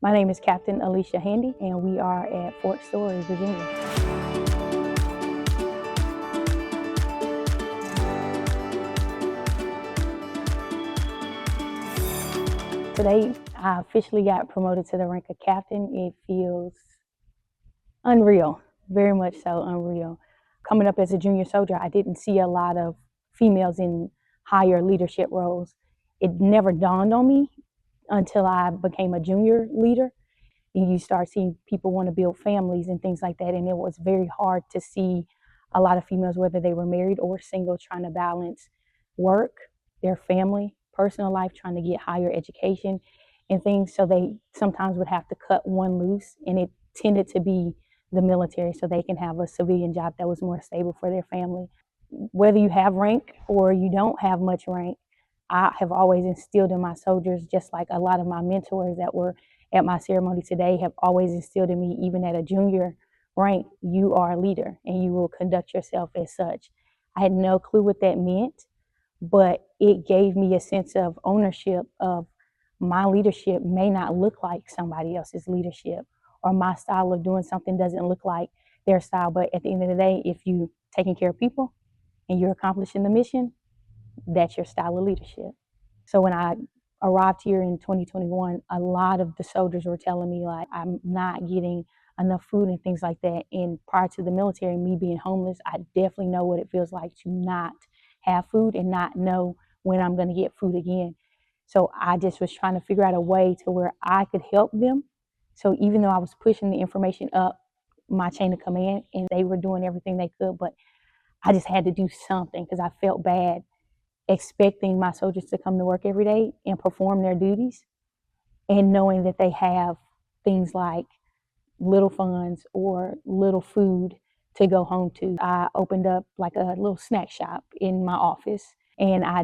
My name is Captain Alicia Handy, and we are at Fort Story, Virginia. Today, I officially got promoted to the rank of captain. It feels unreal, very much so unreal. Coming up as a junior soldier, I didn't see a lot of females in higher leadership roles. It never dawned on me until I became a junior leader. And you start seeing people want to build families and things like that. And it was very hard to see a lot of females, whether they were married or single, trying to balance work, their family, personal life, trying to get higher education and things. So they sometimes would have to cut one loose, and it tended to be the military so they can have a civilian job that was more stable for their family. Whether you have rank or you don't have much rank, I have always instilled in my soldiers, just like a lot of my mentors that were at my ceremony today have always instilled in me, even at a junior rank, you are a leader and you will conduct yourself as such. I had no clue what that meant, but it gave me a sense of ownership of my leadership may not look like somebody else's leadership, or my style of doing something doesn't look like their style. But at the end of the day, if you're taking care of people and you're accomplishing the mission, that's your style of leadership. So when I arrived here in 2021, a lot of the soldiers were telling me, like, I'm not getting enough food and things like that. And prior to the military, me being homeless, I definitely know what it feels like to not have food and not know when I'm going to get food again. So I just was trying to figure out a way to where I could help them. So even though I was pushing the information up my chain of command and they were doing everything they could, but I just had to do something because I felt bad expecting my soldiers to come to work every day and perform their duties, and knowing that they have things like little funds or little food to go home to. I opened up like a little snack shop in my office, and I,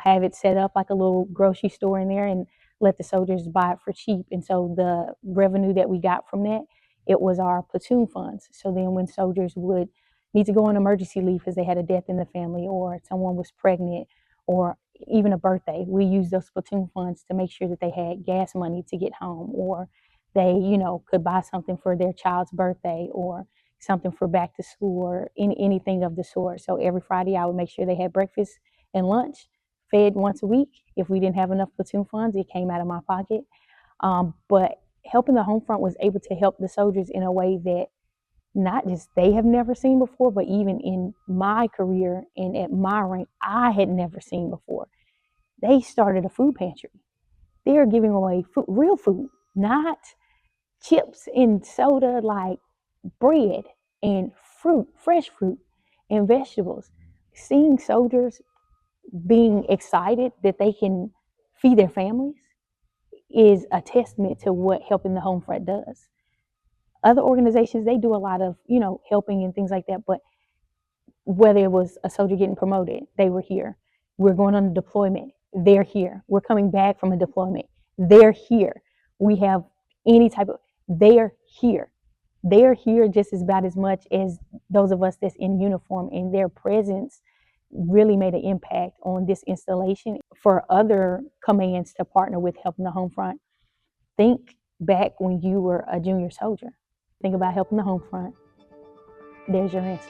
have it set up like a little grocery store in there and let the soldiers buy it for cheap. And so the revenue that we got from that, it was our platoon funds. So then when soldiers would need to go on emergency leave because they had a death in the family or someone was pregnant or even a birthday, we used those platoon funds to make sure that they had gas money to get home, or they, could buy something for their child's birthday or something for back to school or anything of the sort. So every Friday I would make sure they had breakfast and lunch, fed once a week. If we didn't have enough platoon funds, it came out of my pocket. But helping the home front was able to help the soldiers in a way that not just they have never seen before, but even in my career and at my rank, I had never seen before. They started a food pantry. They're giving away food, real food, not chips and soda, like bread and fruit, fresh fruit and vegetables. Seeing soldiers being excited that they can feed their families is a testament to what helping the home front does. Other organizations, they do a lot of, helping and things like that, but whether it was a soldier getting promoted, they were here. We're going on a deployment, they're here. We're coming back from a deployment, they're here. We have any type of, they're here. They're here just as about as much as those of us that's in uniform, and their presence really made an impact on this installation for other commands to partner with helping the home front. Think back when you were a junior soldier. Think about helping the home front. There's your answer.